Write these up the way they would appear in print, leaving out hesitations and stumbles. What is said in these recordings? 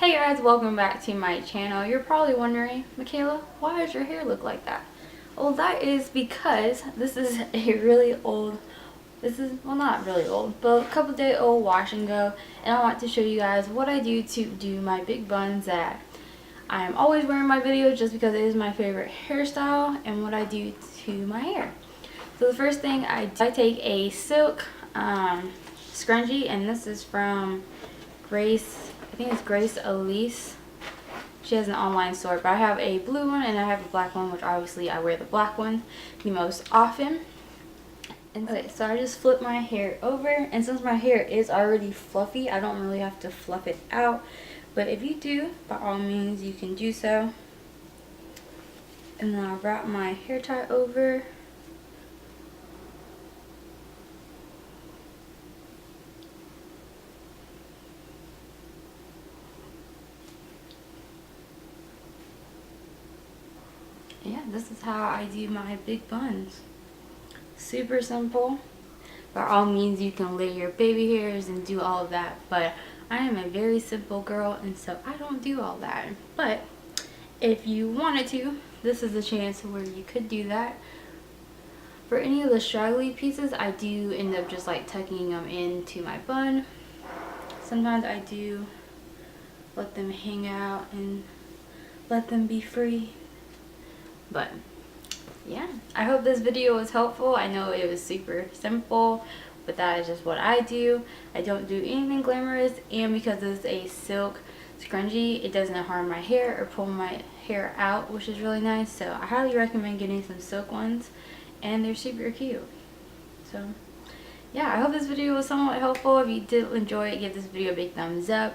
Hey guys, welcome back to my channel. You're probably wondering, Michaela, why does your hair look like that? Well, that is because this is a really old, well, not really old, but a couple day old wash and go, and I want to show you guys what I do to do my big buns that I am always wearing in my videos just because it is my favorite hairstyle, and what I do to my hair. So the first thing I take a silk scrunchie, and this is from Grace, I think it's Grace Elise. She has an online store, but I have a blue one and I have a black one, which obviously I wear the black one the most often. And okay, so I just flip my hair over, and since my hair is already fluffy, I don't really have to fluff it out. But if you do, by all means, you can do so. And then I'll wrap my hair tie over. Yeah, this is how I do my big buns. Super simple. By all means, you can layer your baby hairs and do all of that, but I am a very simple girl, and so I don't do all that. But if you wanted to, this is a chance where you could do that. For any of the straggly pieces, I do end up just like tucking them into my bun. Sometimes I do let them hang out and let them be free. But yeah, I hope this video was helpful. I know it was super simple, but that is just what I do. I don't do anything glamorous, and because it's a silk scrunchie, it doesn't harm my hair or pull my hair out, which is really nice. So I highly recommend getting some silk ones, and they're super cute. So yeah, I hope this video was somewhat helpful. If you did enjoy it, give this video a big thumbs up.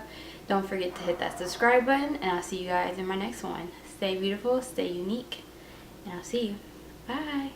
Don't forget to hit that subscribe button, and I'll see you guys in my next one. Stay beautiful, stay unique, and I'll see you. Bye.